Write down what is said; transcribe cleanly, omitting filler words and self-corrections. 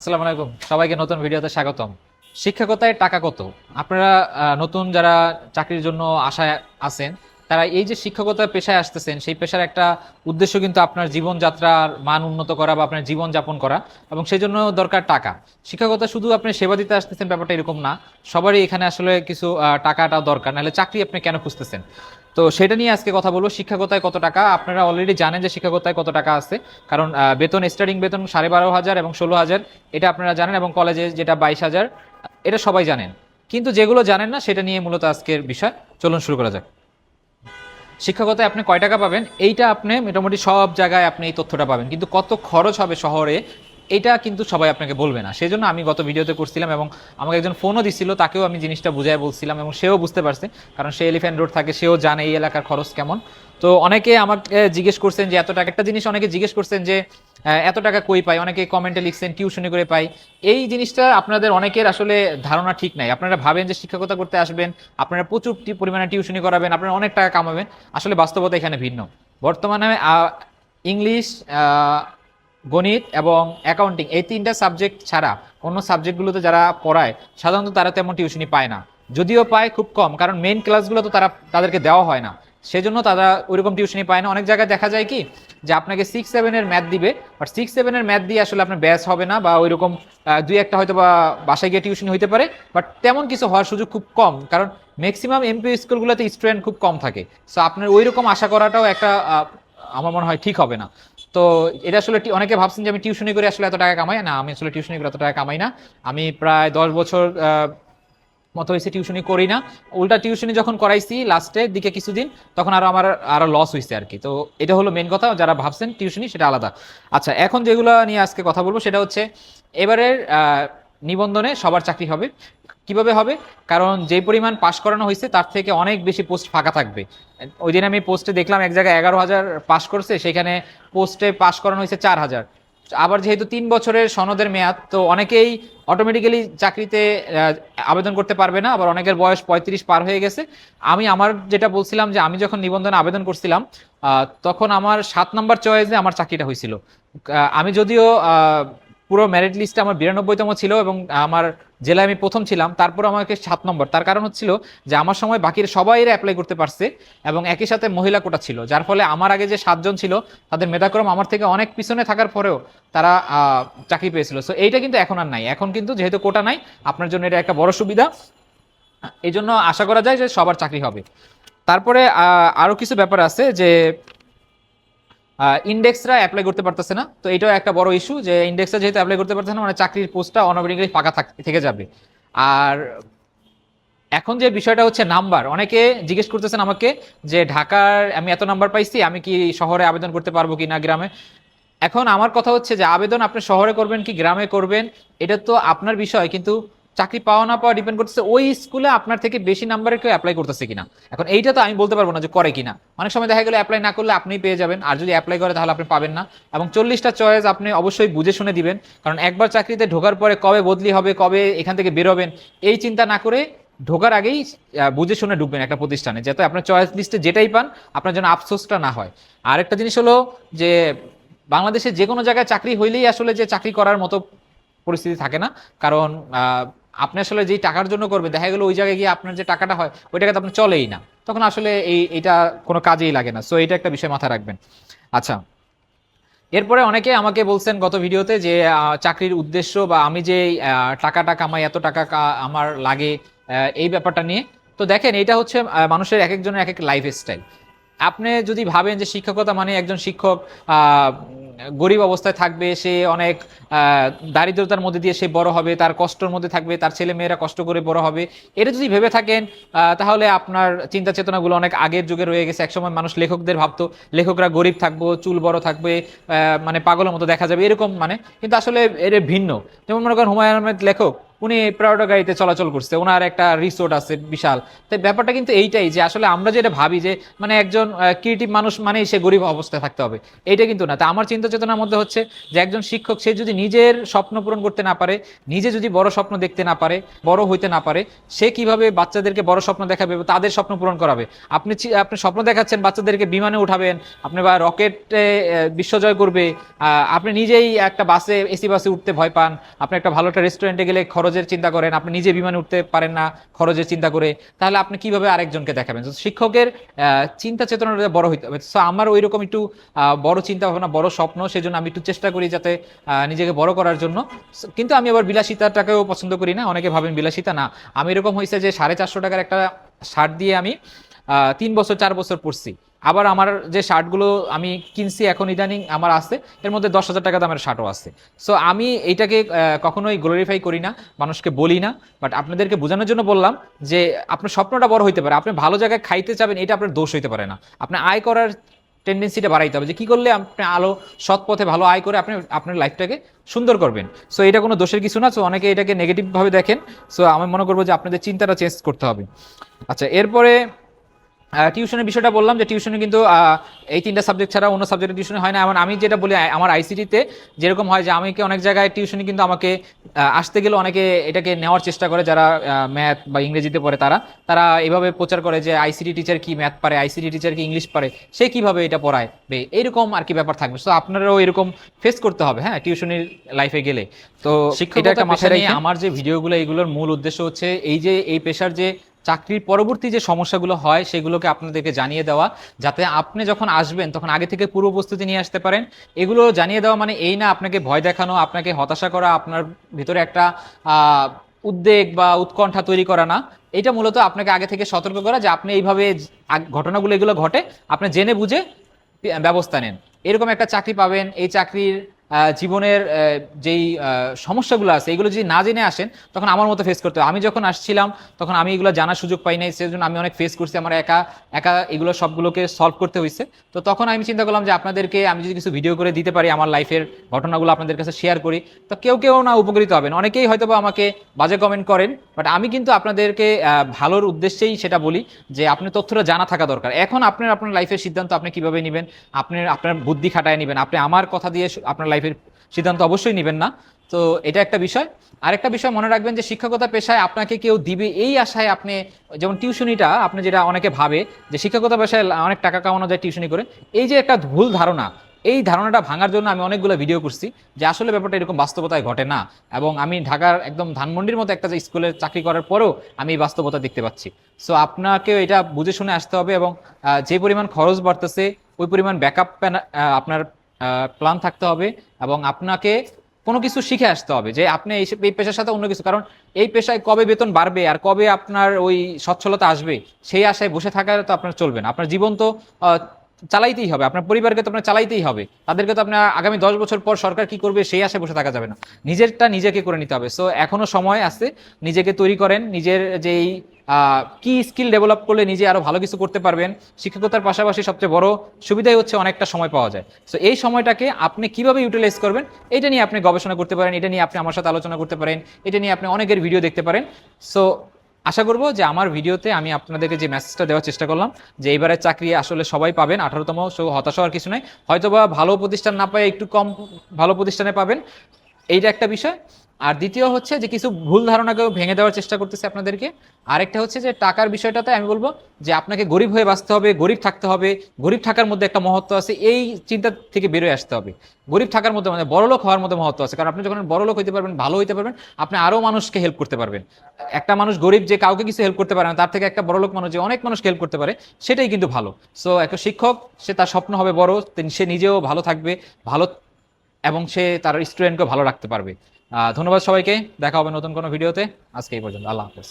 আসসালামু আলাইকুম, সবাইকে নতুন ভিডিওতে স্বাগতম। শিক্ষকতায় টাকা কত? আপনারা নতুন যারা চাকরির জন্য আশায় আছেন, তারা এই যে শিক্ষকতা পেশায় আসতেছেন, সেই পেশার একটা উদ্দেশ্য কিন্তু আপনার জীবনযাত্রার মান উন্নত করা বা আপনার জীবন যাপন করা, এবং সেই জন্য দরকার টাকা। শিক্ষকতা শুধু আপনি সেবা দিতে আসতেছেন ব্যাপারটা এরকম না, সবারই এখানে আসলে কিছু টাকাটা দরকার, নাহলে চাকরি আপনি কেন খুঁজতেছেন? তো সেটা নিয়ে আজকে কথা বলবো। শিক্ষকতায় কত টাকা? আপনারা অলরেডি জানেন যে শিক্ষকতায় কত টাকা আছে, কারণ বেতন, স্টার্টিং বেতন 12,500 এবং 16,000, এটা আপনারা জানেন, এবং কলেজে যেটা 22,000, এটা সবাই জানেন। কিন্তু যেগুলো জানেন না সেটা নিয়ে মূলত আজকের বিষয়। চলুন শুরু করা যাক। শিক্ষকতায় আপনি কয় টাকা পাবেন এইটা আপনি মোটামুটি সব জায়গায় আপনি এই তথ্যটা পাবেন, কিন্তু কত খরচ হবে শহরে এটা কিন্তু সবাই আপনাকে বলবে না। সেই জন্য আমি গত ভিডিওতে করছিলাম, এবং আমাকে একজন ফোনও দিছিল, তাকেও আমি জিনিসটা বুঝাই বলছিলাম, এবং সেও বুঝতে পারছে, কারণ সে এলিফ্যান্ট রোড থাকে, সেও জানে এই এলাকার খরচ কেমন। তো অনেকে আমাকে জিজ্ঞেস করছেন যে এত টাকা, একটা জিনিস অনেকে জিজ্ঞেস করছেন যে এত টাকা কই পাই, অনেকে কমেন্টে লিখছেন টিউশনি করে পাই। এই জিনিসটা আপনাদের অনেকের আসলে ধারণা ঠিক নাই। আপনারা ভাবেন যে শিক্ষকতা করতে আসবেন, আপনারা প্রচুর পরিমাণে টিউশনি করাবেন, আপনারা অনেক টাকা কামাবেন। আসলে বাস্তবতা এখানে ভিন্ন। বর্তমানে ইংলিশ, গণিত এবং অ্যাকাউন্টিং, এই তিনটা সাবজেক্ট ছাড়া অন্য সাবজেক্টগুলোতে যারা পড়ায় সাধারণত তারা তেমন টিউশনি পায় না। যদিও পায় খুব কম, কারণ মেইন ক্লাসগুলো তো তাদেরকে দেওয়া হয় না, সেজন্য তারা ওইরকম টিউশনি পায় না। অনেক জায়গায় দেখা যায় কি, যে আপনাকে 6-7 ম্যাথ দিবে, বাট 6-7 ম্যাথ দিয়ে আসলে আপনার ব্যাস হবে না, বা ওইরকম দুই একটা হয়তো বা বাসায় গিয়ে টিউশনি হইতে পারে, বাট তেমন কিছু হওয়ার সুযোগ খুব কম, কারণ ম্যাক্সিমাম এমপি স্কুলগুলোতে স্টুডেন্ট খুব কম থাকে। সো আপনার ওইরকম আশা করাটাও একটা আমার মনে হয় ঠিক হবে না। তো এটা আসলে অনেকে ভাবছেন যে আমি টিউশনি করে আসলে এত টাকা কামাই না, আমি আসলে টিউশনি করে এত টাকা কামাই না। আমি প্রায় 10 বছর মতো হয়েছে টিউশনি করি না। উল্টা টিউশনি যখন করাইছি লাস্টের দিকে কিছুদিন, তখন আরো লস হয়েছে আর কি। তো এটা হলো মেন কথা, যারা ভাবছেন টিউশনি সেটা আলাদা। আচ্ছা, এখন যেগুলো নিয়ে আজকে কথা বলবো সেটা হচ্ছে এবারের নিবন্ধনে সবার চাকরি হবে। কিভাবে হবে? কারণ যে পরিমাণ পাশ করানো হয়েছে তার থেকে অনেক বেশি পোস্ট ফাঁকা থাকবে। ওই দিন আমি পোস্টে দেখলাম এক জায়গায় 11,000 পাশ করছে, সেখানে পোস্টে পাশ করানো হয়েছে 4,000। আবার যেহেতু 3 বছরের সনদের মেয়াদ, তো অনেকেই অটোমেটিক্যালি চাকরিতে আবেদন করতে পারবে না, আবার অনেকের বয়স 35 পার হয়ে গেছে। আমি আমার যেটা বলছিলাম, যে আমি যখন নিবন্ধনে আবেদন করছিলাম তখন আমার 7 নম্বর চয়েসে আমার চাকরিটা হয়েছিল। আমি যদিও পুরো মেরিট লিস্টে আমার 92তম ছিল, এবং আমার জেলায় আমি প্রথম ছিলাম, তারপর আমাকে 7 নম্বর। তার কারণ হচ্ছিল যে আমার সময় বাকির সবাই অ্যাপ্লাই করতে পারছে, এবং একই সাথে মহিলা কোটা ছিল, যার ফলে আমার আগে যে 7 জন ছিল তাদের মেধাক্রম আমার থেকে অনেক পিছনে থাকার পরেও তারা চাকরি পেয়েছিল। সো এইটা কিন্তু এখন আর নাই। এখন কিন্তু যেহেতু কোটা নাই, আপনার জন্য এটা একটা বড় সুবিধা। এই জন্য আশা করা যায় যে সবার চাকরি হবে। তারপরে আরো কিছু ব্যাপার আছে, যে ইন্ডেক্সরা অ্যাপ্লাই করতে পারতেছে না। তো এটাও একটা বড় ইস্যু, যে ইন্ডেক্সরা যেহেতু অ্যাপ্লাই করতে পারতেছে না, মানে চাকরির পোস্টটা অনবরিকলি ফাঁকা থেকে যাবে। আর এখন যে বিষয়টা হচ্ছে নাম্বার, অনেকে জিজ্ঞেস করতেছেন আমাকে যে ঢাকার আমি এত নাম্বার পাইছি, আমি কি শহরে আবেদন করতে পারবো কি না গ্রামে। এখন আমার কথা হচ্ছে যে আবেদন আপনি শহরে করবেন কি গ্রামে করবেন, এটা তো আপনার বিষয়, কিন্তু চাকরি পাওয়া না পাওয়া ডিপেন্ড করতেছে ওই স্কুলে আপনার থেকে বেশি নাম্বারের কেউ অ্যাপ্লাই করতেছে কিনা। এখন এইটা তো আমি বলতে পারবো না যে করে কিনা। অনেক সময় দেখা গেলো অ্যাপ্লাই না করলে আপনি পেয়ে যাবেন, আর যদি অ্যাপ্লাই করে তাহলে আপনি পাবেন না। এবং 40টা চয়েস আপনি অবশ্যই বুঝে শুনে দিবেন, কারণ একবার চাকরিতে ঢোকার পরে কবে বদলি হবে, কবে এখান থেকে বেরোবেন, এই চিন্তা না করে ঢোকার আগেই বুঝে শুনে ঢুকবেন একটা প্রতিষ্ঠানে, যাতে আপনার চয়েস লিস্টে যেটাই পান আপনার জন্য আফসোসটা না হয়। আরেকটা জিনিস হলো যে বাংলাদেশে যে কোনো জায়গায় চাকরি হইলেই আসলে যে চাকরি করার মতো পরিস্থিতি থাকে না। কারণ আপনি আসলে যেই টাকার জন্য করবেন, দেখা গেলো ওই জায়গায় গিয়ে আপনার যে টাকাটা হয় ওই টাকাতে আপনি চলেই না, তখন আসলে এইটা কোনো কাজেই লাগে না। সো এটা একটা বিষয় মাথায় রাখবেন। আচ্ছা, এরপরে অনেকে আমাকে বলছেন গত ভিডিওতে যে চাকরির উদ্দেশ্য, বা আমি যে টাকাটা কামাই, এত টাকা আমার লাগে, এই ব্যাপারটা নিয়ে। তো দেখেন, এটা হচ্ছে মানুষের এক একজনের এক এক লাইফ স্টাইল। আপনি যদি ভাবেন যে শিক্ষকতা মানে একজন শিক্ষক গরিব অবস্থায় থাকবে, সে অনেক দারিদ্রতার মধ্যে দিয়ে সে বড় হবে, তার কষ্টের মধ্যে থাকবে, তার ছেলে মেয়েরা কষ্ট করে বড় হবে, এটা যদি ভেবে থাকেন তাহলে আপনার চিন্তা চেতনাগুলো অনেক আগের যুগে রয়ে গেছে। একসময় মানুষ লেখকদের ভাবতো লেখকরা গরিব থাকবো, চুল বড় থাকবে, মানে পাগলের মতো দেখা যাবে এরকম, মানে কিন্তু আসলে এর ভিন্ন। যেমন মনে করেন হুমায়ুন আহমেদ লেখক, উনি প্রায়োরিটি গাড়িতে চলাচল করছে, ওনার একটা রিসোর্ট আছে বিশাল। তাই ব্যাপারটা কিন্তু এইটাই যে আসলে আমরা যেটা ভাবি যে মানে একজন ক্রিয়েটিভ মানুষ মানেই সে গরিব অবস্থায় থাকতে হবে, এইটা কিন্তু না। তা আমার চিন্তা চেতনার মধ্যে হচ্ছে যে একজন শিক্ষক সে যদি নিজের স্বপ্ন পূরণ করতে না পারে, নিজে যদি বড় স্বপ্ন দেখতে না পারে, বড় হইতে না পারে, সে কিভাবে বাচ্চাদেরকে বড় স্বপ্ন দেখাবে, তাদের স্বপ্ন পূরণ করাবে? আপনি স্বপ্ন দেখাচ্ছেন বাচ্চাদেরকে বিমানে উঠাবেন, আপনি বা রকেটে বিশ্বজয় করবে, আপনি নিজেই একটা বাসে এসি বাসে উঠতে ভয় পান, আপনি একটা ভালো একটা রেস্টুরেন্টে গেলে খরচের চিন্তা করেন, আপনি নিজে বিমানে উঠতে পারেন না খরচের চিন্তা করে, তাহলে আপনি কিভাবে আরেকজনকে দেখাবেন? শিক্ষকের চিন্তা চেতনাটা বড় হইতে হবে। সো আমার ওই রকম একটু বড় চিন্তা ভাবনা, বড় স্বপ্ন, সেজন্য আমি একটু চেষ্টা করি যাতে নিজেকে বড় করার জন্য। কিন্তু আমি আবার বিলাসিতাটাকেও পছন্দ করি না। অনেকে ভাবেন বিলাসিতা না, আমি এরকম হয়েছে যে 450 টাকার একটা শার্ট দিয়ে আমি 3 বছর 4 বছর পরছি। আবার আমার যে শার্টগুলো আমি কিনছি এখন ইদানিং আমার আছে, এর মধ্যে 10,000 টাকা দামের শার্টও আছে। সো আমি এইটাকে কখনোই গ্লোরিফাই করি না, মানুষকে বলি না, বাট আপনাদেরকে বোঝানোর জন্য বললাম যে আপনার স্বপ্নটা বড় হইতে পারে, আপনি ভালো জায়গায় খাইতে চাবেন, এটা আপনার দোষ হইতে পারে না। আপনি আয় করার টেন্ডেন্সিটা বাড়াইতে হবে, যে কি করলে আপনি সৎ পথে ভালো আয় করে আপনি আপনার লাইফটাকে সুন্দর করবেন। সো এটা কোনো দোষের কিছু না। সো অনেকে এটাকে নেগেটিভভাবে দেখেন। সো আমি মনে করবো যে আপনাদের চিন্তাটা চেঞ্জ করতে হবে। আচ্ছা, এরপরে টিউশনের বিষয়টা বললাম যে টিউশনে কিন্তু এই 3টা সাবজেক্ট ছাড়া অন্য সাবজেক্টে টিউশনে হয় না। এমন আমি যেটা বলি আমার আইসিটিতে যেরকম হয় যে আমাকে অনেক জায়গায় টিউশনি কিন্তু আমাকে আসতে গেলে অনেকে এটাকে নেওয়ার চেষ্টা করে, যারা ম্যাথ বা ইংরেজিতে পড়ে তারা এইভাবে প্রচার করে যে আইসিটি টিচার কি ম্যাথ পারে, আইসিটি টিচার কি ইংলিশ পারে, সে কিভাবে এটা পড়ায়, এইরকম আর কি ব্যাপার থাকবে। সো আপনারাও এরকম ফেস করতে হবে হ্যাঁ টিউশনির লাইফে গেলে। তো এটা একটা মাথায় রেখে আমার যে ভিডিওগুলো, এগুলোর মূল উদ্দেশ্য হচ্ছে এই পেশার যে চাকরির পরবর্তী যে সমস্যাগুলো হয় সেগুলোকে আপনাদেরকে জানিয়ে দেওয়া, যাতে আপনি যখন আসবেন তখন আগে থেকে পূর্ব প্রস্তুতি নিয়ে আসতে পারেন। এগুলো জানিয়ে দেওয়া মানে এই না আপনাকে ভয় দেখানো, আপনাকে হতাশা করা, আপনার ভিতরে একটা উদ্বেগ বা উৎকণ্ঠা তৈরি করা না। এটা মূলত আপনাকে আগে থেকে সতর্ক করা যে আপনি এইভাবে ঘটনাগুলো এগুলো ঘটে আপনি জেনে বুঝে ব্যবস্থা নেন। এরকম একটা চাকরি পাবেন, এই চাকরির জীবনের যেই সমস্যাগুলো আছে এগুলো যদি না জেনে আসেন তখন আমার মতো ফেস করতে হয়। আমি যখন আসছিলাম তখন আমি এগুলো জানার সুযোগ পাই নাই, সেজন্য আমি অনেক ফেস করছি, আমার একা একা এগুলো সবগুলোকে সলভ করতে হয়েছে। তো তখন আমি চিন্তা করলাম যে আপনাদেরকে আমি যদি কিছু ভিডিও করে দিতে পারি, আমার লাইফের ঘটনাগুলো আপনাদের কাছে শেয়ার করি, তো কেউ না উপকৃত হবেন। অনেকেই হয়তো বা আমাকে বাজে কমেন্ট করেন, বাট আমি কিন্তু আপনাদেরকে ভালোর উদ্দেশ্যেই সেটা বলি যে আপনার তথ্যটা জানা থাকা দরকার। এখন আপনার লাইফের সিদ্ধান্ত আপনি কিভাবে নেবেন, আপনার বুদ্ধি খাটায় নেবেন, আপনি আমার কথা দিয়ে আপনার লাইফের সিদ্ধান্ত অবশ্যই নেবেন না। তো এটা একটা বিষয়। আরেকটা বিষয় মনে রাখবেন যে শিক্ষকতা পেশায় আপনাকে কেউ দিবে এই আশায় আপনি, যেমন টিউশনিটা আপনি যেটা অনেকে ভাবে যে শিক্ষকতা পেশায় অনেক টাকা কামানো যায় টিউশনি করে, এই যে একটা ভুল ধারণা, এই ধারণাটা ভাঙার জন্য আমি অনেকগুলো ভিডিও করছি যে আসলে ব্যাপারটা এরকম বাস্তবতায় ঘটে না। এবং আমি ঢাকার একদম ধানমন্ডির মতো একটা স্কুলে চাকরি করার পরেও আমি এই বাস্তবতা দেখতে পাচ্ছি। সো আপনাকেও এটা বুঝে শুনে আসতে হবে, এবং যে পরিমাণ খরচ বাড়তেছে ওই পরিমাণ ব্যাকআপ আপনার প্ল্যান থাকতে হবে, এবং আপনাকে কোনো কিছু শিখে আসতে হবে যে আপনি এই পেশার সাথে অন্য কিছু, কারণ এই পেশায় কবে বেতন বাড়বে আর কবে আপনার ওই সচ্ছলতা আসবে সেই আশায় বসে থাকা তো আপনার চলবে না। আপনার জীবন তো চালাইতেই হবে, আপনার পরিবারকে তো আপনার চালাইতেই হবে, তাদেরকে তো আপনার আগামী 10 বছর পর সরকার কি করবে সেই আশায় বসে থাকা যাবে না, নিজেরটা নিজেকে করে নিতে হবে। সো এখনো সময় আছে, নিজেকে তৈরি করেন, নিজের যেই কি স্কিল ডেভেলপ করলে নিজে আরো ভালো কিছু করতে পারবেন। শিক্ষকতার পাশাপাশি সবচেয়ে বড় সুবিধাই হচ্ছে অনেকটা সময় পাওয়া যায়। সো এই সময়টাকে আপনি কিভাবে ইউটিলাইজ করবেন এটা নিয়ে আপনি গবেষণা করতে পারেন, এটা নিয়ে আপনি আমার সাথে আলোচনা করতে পারেন, এটা নিয়ে আপনি অনেকের ভিডিও দেখতে পারেন। সো আশা করবো যে আমার ভিডিওতে আমি আপনাদেরকে যে মেসেজটা দেওয়ার চেষ্টা করলাম যে এইবারের চাকরি আসলে সবাই পাবেন, 18তম, সো হতাশ হওয়ার কিছু নাই। হয়তোবা ভালো প্রতিষ্ঠান না পায় একটু কম ভালো প্রতিষ্ঠানে পাবেন, এইটা একটা বিষয়। আর দ্বিতীয় হচ্ছে যে কিছু ভুল ধারণাকেও ভেঙে দেওয়ার চেষ্টা করতেছে আপনাদেরকে। আরেকটা হচ্ছে যে টাকার বিষয়টাতে আমি বলবো যে আপনাকে গরিব হয়ে বাঁচতে হবে, গরিব থাকতে হবে, গরিব থাকার মধ্যে একটা মহত্ব আছে, এই চিন্তা থেকে বেরোয় আসতে হবে। গরিব থাকার মধ্যে মানে বড়লোক হওয়ার মধ্যে মহত্ব আছে, কারণ আপনি যখন বড়লোক হইতে পারবেন, ভালো হইতে পারবেন, আপনি আরও মানুষকে হেল্প করতে পারবেন। একটা মানুষ গরিব যে কাউকে কিছু হেল্প করতে পারে না, তার থেকে একটা বড়লোক মানুষ যে অনেক মানুষকে হেল্প করতে পারে, সেটাই কিন্তু ভালো। সো একটা শিক্ষক, সে তার স্বপ্ন হবে বড়, সে নিজেও ভালো থাকবে, ভালো, এবং সে তার স্টুডেন্টকে ভালো রাখতে পারবে। ধন্যবাদ সবাইকে, দেখা হবে নতুন কোনো ভিডিওতে। আজকে এই পর্যন্ত, আল্লাহ হাফেজ।